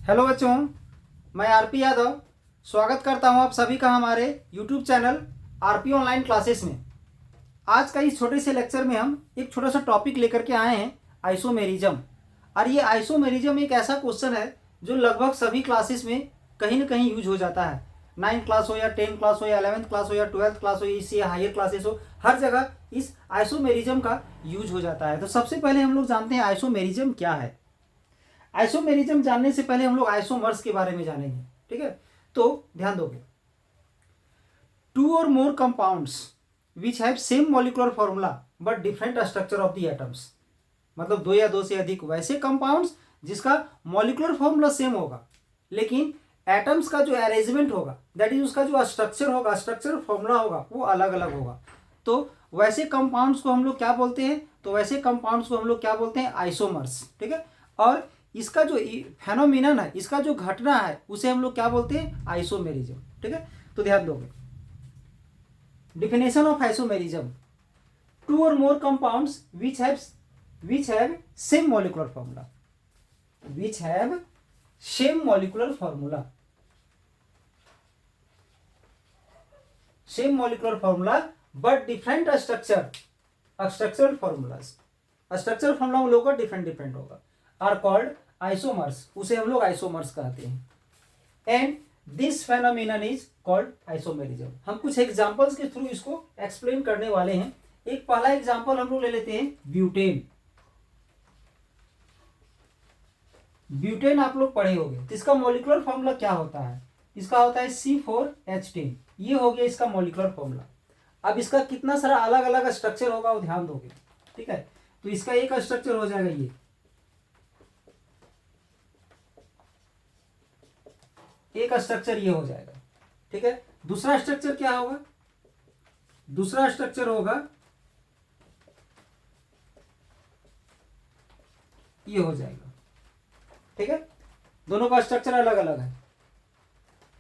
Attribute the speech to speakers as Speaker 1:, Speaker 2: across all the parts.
Speaker 1: Hello बच्चों, मैं RP Yadav स्वागत करता हूं आप सभी का हमारे YouTube channel RP online classes में। आज का इस छोटे से लेक्चर में हम एक छोटा सा टॉपिक लेकर के आए हैं, आइसोमेरिज्म। और ये आइसोमेरिज्म एक ऐसा क्वेश्चन है जो लगभग सभी क्लासेस में कहीं ना कहीं यूज हो जाता है। 9th क्लास हो या 10th क्लास हो या 11th क्लास हो या 12th क्लास हो, इससे हायर क्लासेस हो, हर जगह इस आइसोमेरिज्म का यूज हो जाता है। तो सबसे पहले हम लोग जानते हैं आइसोमेरिज्म क्या है। आइसोमेरिज्म जानने से पहले हम लोग आइसोमर्स के बारे में जानेंगे, ठीक है। तो ध्यान दोगे, two or more compounds which have same molecular formula but different structure of the atoms. मतलब दो या दो से अधिक वैसे कंपाउंड्स जिसका मॉलिक्यूलर फॉर्मूला सेम होगा, लेकिन एटम्स का जो अरेंजमेंट होगा, दैट इज उसका जो स्ट्रक्चर होगा, स्ट्रक्चर फॉर्मूला होगा, वो अलग अलग होगा। तो वैसे कंपाउंड्स को हम लोग क्या बोलते हैं? तो वैसे कंपाउंड्स को हम लोग क्या बोलते हैं? आइसोमर्स, ठीक है। और इसका जो फेनोमिनन है, इसका जो घटना है, उसे हम लोग क्या बोलते हैं? आइसोमेरिज्म, ठीक है। तो ध्यान दोगे, definition of isomerism: two or more compounds which have same molecular formula, which have same molecular formula, same molecular formula but different structural formulas, structural formula उन लोगों का डिफरेंट डिफरेंट होगा, आर कॉल्ड आइसोमर्स, उसे हम लोग isomers कहते हैं। And this phenomenon is called isomerism. हम कुछ एग्जांपल्स के थ्रू इसको एक्सप्लेन करने वाले हैं। एक पहला एग्जांपल हम लोग ले लेते हैं, ब्यूटेन। ब्यूटेन आप लोग पढ़े होंगे, तो इसका मॉलिक्यूलर फॉर्मूला क्या होता है? इसका होता है C4H10। ये हो गया इसका मॉलिक्यूलर फॉर्मूला। अब इसका कितना सारा अलग अलग स्ट्रक्चर होगा वो ध्यान दोगे, ठीक है। तो इसका एक स्ट्रक्चर हो जाएगा ये, एक स्ट्रक्चर ये हो जाएगा, ठीक है। दूसरा स्ट्रक्चर क्या होगा? दूसरा स्ट्रक्चर होगा ये हो जाएगा, ठीक है। दोनों का स्ट्रक्चर अलग अलग है।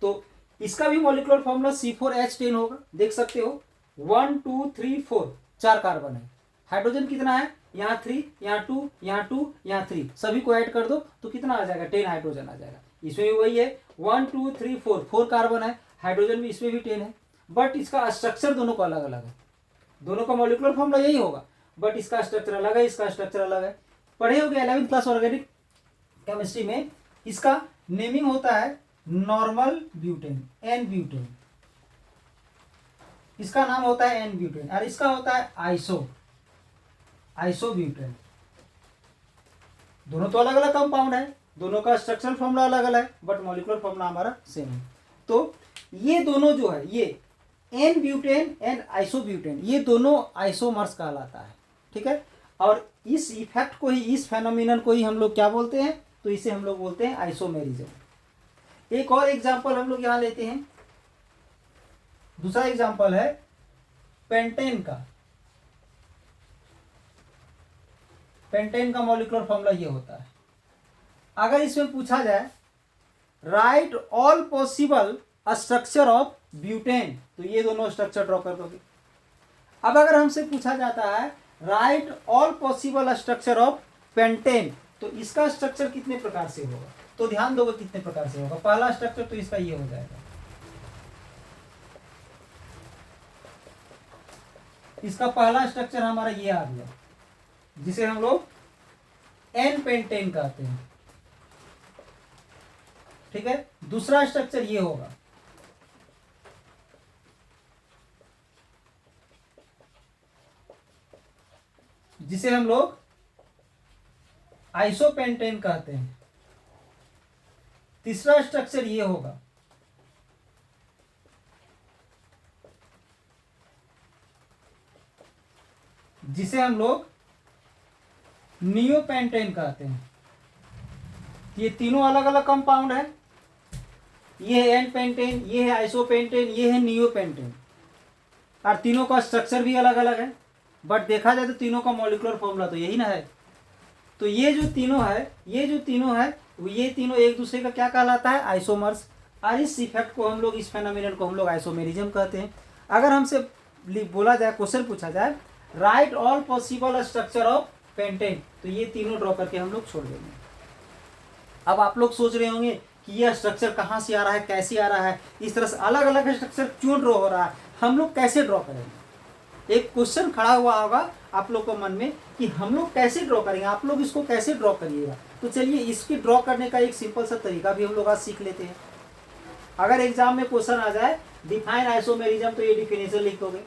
Speaker 1: तो इसका भी मॉलिक्यूलर फॉर्मूला C4H10 होगा, देख सकते हो। 1 2 3 4 4 कार्बन है। हाइड्रोजन कितना है? यहाँ 3, यहाँ 2, यहाँ 2, यहाँ 3, सभी को ऐड कर दो तो कितना आ जाएगा? 10 हाइड्रोजन आ जाएगा। इसमें भी वही है, 1 2 3 4 4 कार्बन है। हाइड्रोजन भी इसमें भी 10 है, बट इसका स्ट्रक्चर दोनों का अलग अलग है। दोनों का मॉलिक्यूलर फॉर्मूला यही होगा, बट इसका स्ट्रक्चर अलग है, इसका स्ट्रक्चर अलग है। पढ़े होगे 11th क्लास ऑर्गेनिक केमिस्ट्री में, इसका नेमिंग होता है नॉर्मल ब्यूटेन, एन ब्यूटेन। इसका नाम होता है एन ब्यूटेन, और इसका होता है आइसो ब्यूटेन। दोनों तो अलग अलग कंपाउंड है, दोनों का स्ट्रक्चरल फॉर्मूला अलग अलग है, बट मॉलिक्यूलर फॉर्मूला हमारा सेम है। तो ये दोनों जो है, ये n butane and isobutane, ये दोनों आइसोमर्स कहलाता है, ठीक है। और इस इफेक्ट को ही, इस फेनोमिनन को ही हम लोग क्या बोलते हैं? तो इसे हम लोग बोलते हैं आइसोमेरिज्म। एक और एग्जांपल हम लोग यहां लेते हैं। दूसरा एग्जांपल है पेंटेन का। पेंटेन का मॉलिक्यूलर फॉर्मूला ये होता है। अगर इसमें पूछा जाए right all possible structure of butane, तो ये दोनों स्ट्रक्चर ड्रॉ कर दोगे। अब अगर हमसे पूछा जाता है right all possible structure of pentane, तो इसका स्ट्रक्चर कितने प्रकार से होगा? तो ध्यान दोगे कितने प्रकार से होगा। पहला स्ट्रक्चर तो इसका ये हो जाएगा, इसका पहला स्ट्रक्चर हमारा ये आ गया, जिसे हम लोग एन पेंटेन कहते हैं, ठीक है। दूसरा स्ट्रक्चर ये होगा, जिसे हम लोग आइसोपेंटेन कहते हैं। तीसरा स्ट्रक्चर ये होगा, जिसे हम लोग नियोपेंटेन कहते हैं। ये तीनों अलग अलग कंपाउंड है, ये है एन पेंटेन, ये है आइसोपेंटेन, ये है नियोपेंटेन, और तीनों का स्ट्रक्चर भी अलग अलग है, बट देखा जाए तो तीनों का मॉलिक्यूलर फॉर्मूला तो यही ना है। तो ये जो तीनों है, ये तीनों एक दूसरे का क्या कहलाता है? आइसोमर्स। और इस इफेक्ट को हम लोग, इस फेनोमेनन को हम लोग आइसोमेरिज्म कहते हैं। अगर हमसे बोला जाए, क्वेश्चन पूछा जाए right all possible structure of pentane, तो ये तीनों ड्रॉ करके हम लोग छोड़ देंगे। अब आप लोग सोच रहे होंगे कि यह स्ट्रक्चर कहाँ से आ रहा है, कैसे आ रहा है, इस तरह से अलग अलग स्ट्रक्चर क्यों ड्रॉ हो रहा है, हम लोग कैसे ड्रॉ करेंगे। एक क्वेश्चन खड़ा हुआ होगा आप लोग को मन में कि हम लोग कैसे ड्रॉ करेंगे, आप लोग इसको कैसे ड्रॉ करिएगा। तो चलिए इसकी ड्रॉ करने का एक सिंपल सा तरीका भी हम लोग आज सीख लेते हैं। अगर एग्जाम में क्वेश्चन आ जाए डिफाइन आइसोमेरिज्म, तो ये डिफिनेशन लिख दोगे।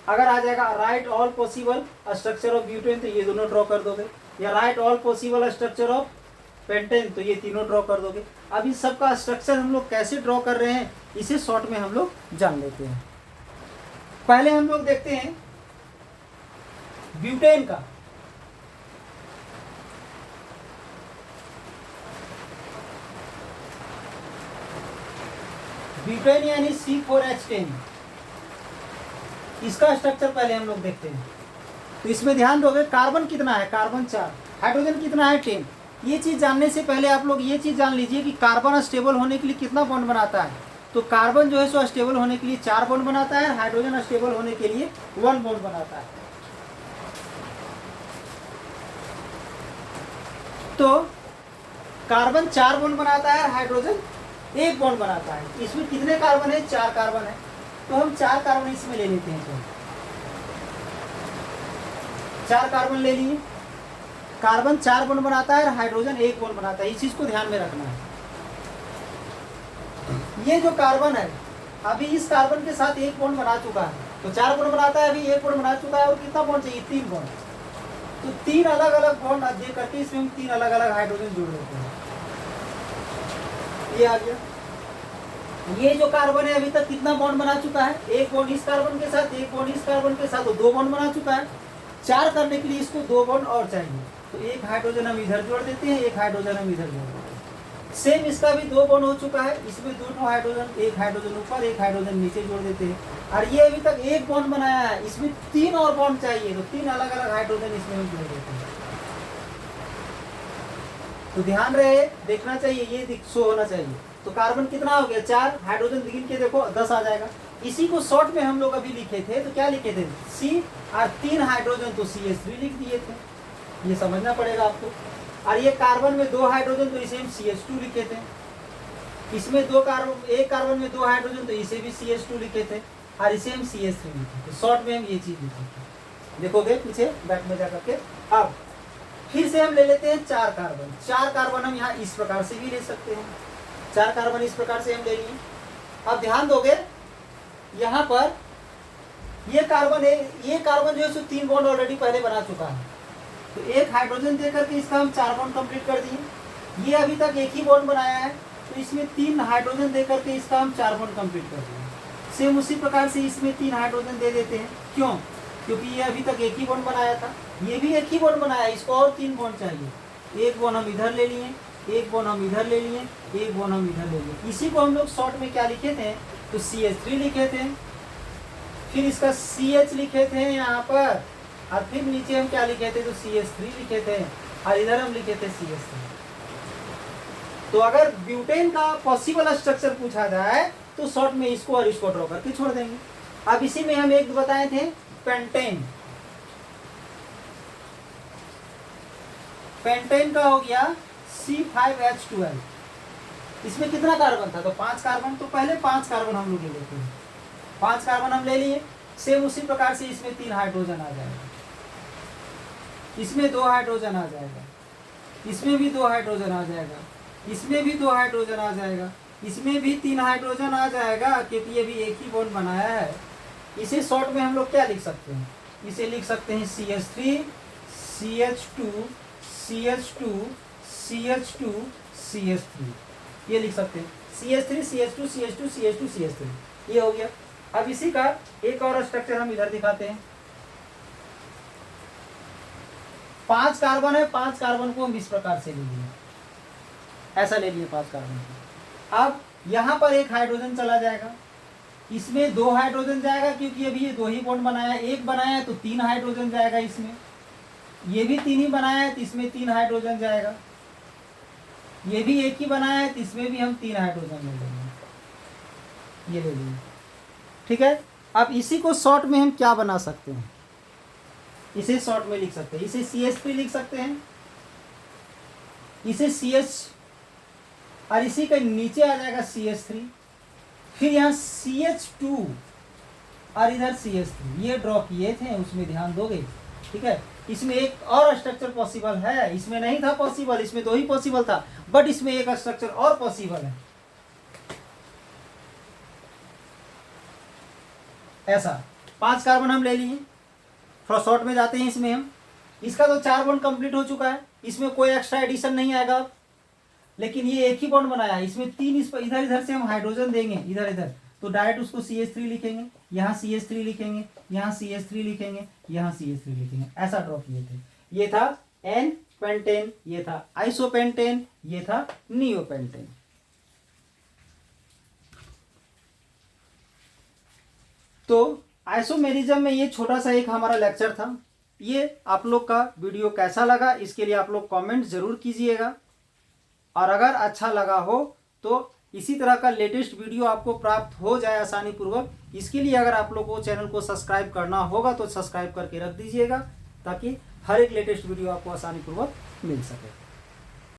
Speaker 1: अगर आ जाएगा right all possible structure of butane, तो ये दोनों ड्रॉ कर दोगे। या right all possible structure of pentane, तो ये तीनों ड्रॉ कर दोगे। अब इस सब का स्ट्रक्चर हम लोग कैसे ड्रॉ कर रहे हैं, इसे शॉर्ट में हम लोग जान लेते हैं। पहले हम लोग देखते हैं ब्यूटेन का। ब्यूटेन यानी C4H10, इसका स्ट्रक्चर पहले हम लोग देखते हैं। तो इसमें ध्यान दोगे कार्बन कितना है, कार्बन 4, हाइड्रोजन कितना है 10। ये चीज जानने से पहले आप लोग ये चीज जान लीजिए कि कार्बन स्टेबल होने के लिए कितना बॉन्ड बनाता है। तो कार्बन जो है सो स्टेबल होने के लिए 4 बॉन्ड बनाता है, हाइड्रोजन स्टेबल होने के लिए 1 बॉन्ड बनाता है। तो कार्बन 4 बॉन्ड बनाता है, हाइड्रोजन 1 बॉन्ड बनाता है। इसमें कितने कार्बन है, 4 कार्बन है। तो हम 4 कार्बन इसमें ले लेते हैं। 4 कार्बन ले लिए, कार्बन 4 बॉन्ड बनाता है और हाइड्रोजन 1 बॉन्ड बनाता है। इस चीज को ध्यान में रखना है। ये जो कार्बन है अभी इस कार्बन के साथ 1 बॉन्ड बना चुका है, तो 4 बॉन्ड बनाता है, अभी 1 बॉन्ड बना चुका है। और कितना बॉन्ड चाहिए, 3 बॉन्ड। तो 3 अलग अलग बॉन्ड दे करके इसमें हम 3 अलग अलग हाइड्रोजन जोड़ देते हैं। ये आ गया। ये जो कार्बन है अभी तक कितना बॉन्ड बना चुका है, 1 बॉन्ड इस कार्बन के साथ, 1 बॉन्ड इस कार्बन के साथ, तो 2 बॉन्ड बना चुका है। 4 करने के लिए इसको 2 बॉन्ड और चाहिए, तो 1 हाइड्रोजन हम इधर जोड़ देते हैं, 1 हाइड्रोजन हम इधर जोड़ देते हैं। सेम इसका भी 2 बॉन्ड हो चुका है, इसमें 2 हाइड्रोजन, 1 हाइड्रोजन ऊपर 1 हाइड्रोजन नीचे जोड़ देते हैं। और ये अभी तक 1 बॉन्ड बनाया है, इसमें 3 और बॉन्ड चाहिए, तो 3 अलग अलग हाइड्रोजन इसमें हम जोड़ देते हैं। तो ध्यान रहे, देखना चाहिए, ये शो होना चाहिए। तो कार्बन कितना हो गया, 4, हाइड्रोजन गिन के देखो 10 आ जाएगा। इसी को शॉर्ट में हम लोग अभी लिखे थे, तो क्या लिखे थे, C और 3 हाइड्रोजन, तो CH3 लिख दिए थे। ये समझना पड़ेगा आपको। और ये कार्बन में 2 हाइड्रोजन, तो इसे हम CH2 लिखे थे। इसमें 1 कार्बन में 2 हाइड्रोजन, तो इसे भी CH2 लिखे थे। और इसे हम CH3 लिखे थे। शॉर्ट में हम ये चीज लिखे थे, देखोगे पीछे बैक में जाकर के। अब फिर से हम ले लेते हैं 4 कार्बन। 4 कार्बन हम यहाँ इस प्रकार से भी ले सकते हैं। 4 कार्बन इस प्रकार से हम ले लिए। अब ध्यान दोगे यहाँ पर ये कार्बन है, ये कार्बन जो है 3 बॉन्ड ऑलरेडी पहले बना चुका है, तो 1 हाइड्रोजन देकर के इसका हम 4 बॉन्ड कंप्लीट कर दिए। ये अभी तक 1 ही बॉन्ड बनाया है, तो इसमें 3 हाइड्रोजन देकर के इसका हम 4 बॉन्ड कंप्लीट कर दिए। सेम उसी प्रकार से इसमें 3 हाइड्रोजन दे देते हैं। क्यों, क्योंकि ये अभी तक 1 ही बॉन्ड बनाया था, ये भी 1 ही बॉन्ड बनाया, इसको और 3 बॉन्ड चाहिए। 1 बॉन्ड हम इधर ले लिए, 1 बॉन्ड हम इधर ले लिए, 1 बॉन्ड हम इधर ले लिए। इसी को हम लोग शॉर्ट में क्या लिखे थे, तो CH3 लिखे थे। फिर इसका CH लिखे थे यहाँ पर, और फिर नीचे हम क्या लिखे थे, तो CH3 लिखे थे, और इधर हम लिखे थे CH3। तो अगर ब्यूटेन का पॉसिबल स्ट्रक्चर पूछा जाए तो शॉर्ट में इसको और इसको ड्रॉ करके छोड़ देंगे। अब इसी में हम एक बताए थे पेंटेन। पेंटेन का हो गया C5H12। इसमें कितना कार्बन था, तो 5 कार्बन। तो पहले 5 कार्बन हम लोग ले लेते हैं। 5 कार्बन हम ले लिए। सेम उसी प्रकार से इसमें 3 हाइड्रोजन आ जाएगा, इसमें 2 हाइड्रोजन आ जाएगा, इसमें भी 2 हाइड्रोजन आ जाएगा, इसमें भी 2 हाइड्रोजन आ जाएगा, इसमें भी 3 हाइड्रोजन आ जाएगा, क्योंकि ये भी 1 ही बॉन्ड बनाया है। इसे शॉर्ट में हम लोग क्या लिख सकते हैं, इसे लिख सकते हैं CH3 CH2 CH2 CH2 CH3, ये लिख सकते हैं CH3 CH2 CH2 CH2 CH3, ये हो गया। अब इसी का एक और स्ट्रक्चर हम इधर दिखाते हैं। 5 कार्बन है, 5 कार्बन को हम इस प्रकार से ले लिए, ऐसा ले लिए 5 कार्बन को। अब यहाँ पर 1 हाइड्रोजन चला जाएगा, इसमें 2 हाइड्रोजन जाएगा, क्योंकि अभी ये 2 ही बॉन्ड बनाया है। 1 बनाया है तो 3 हाइड्रोजन जाएगा इसमें, ये भी 3 ही बनाया है तो इसमें 3 हाइड्रोजन जाएगा, ये भी 1 ही बनाया है तो इसमें भी हम 3 हाइड्रोजन ले लेंगे, ये ले लिए। ठीक है। अब इसी को शॉर्ट में हम क्या बना सकते हैं, इसे शॉर्ट में लिख सकते हैं। इसे CH3 लिख सकते हैं, इसे और इसी के नीचे आ जाएगा CH3, फिर यहाँ CH2 और इधर CH3, ये ड्रॉ किए थे, उसमें ध्यान दोगे, ठीक है। इसमें एक और स्ट्रक्चर पॉसिबल है, इसमें नहीं था पॉसिबल, इसमें 2 ही पॉसिबल था, बट इसमें एक स्ट्रक्चर और पॉसिबल है। ऐसा 5 कार्बन हम ले लिए, थोड़ा शॉर्ट में जाते हैं इसमें हम। इसका तो 4 बॉन्ड कंप्लीट हो चुका है, इसमें कोई एक्स्ट्रा एडिशन नहीं आएगा, लेकिन ये एक ही बॉन्ड बनाया है, इसमें 3 इस पर इधर इधर से हम हाइड्रोजन देंगे इधर इधर, तो डायरेक्ट उसको CH3 लिखेंगे, यहाँ CH3 लिखेंगे, यहाँ CH3 लिखेंगे, यहाँ CH3 लिखेंगे, ऐसा ड्रॉ किए थे। ये था N पेंटेन, ये था आइसोपेंटेन, ये था नियोपेंटेन। तो आइसोमेरिज्म में ये छोटा सा एक हमारा लेक्चर था। ये आप लोग का वीडियो कैसा लगा, इसके लिए आप लोग कमेंट जरूर कीजिएगा, और अगर अच्छा लगा हो तो इसी तरह का लेटेस्ट वीडियो आपको प्राप्त हो जाए आसानी पूर्वक, इसके लिए अगर आप लोग को चैनल को सब्सक्राइब करना होगा तो सब्सक्राइब करके रख दीजिएगा, ताकि हर एक लेटेस्ट वीडियो आपको आसानी पूर्वक मिल सके।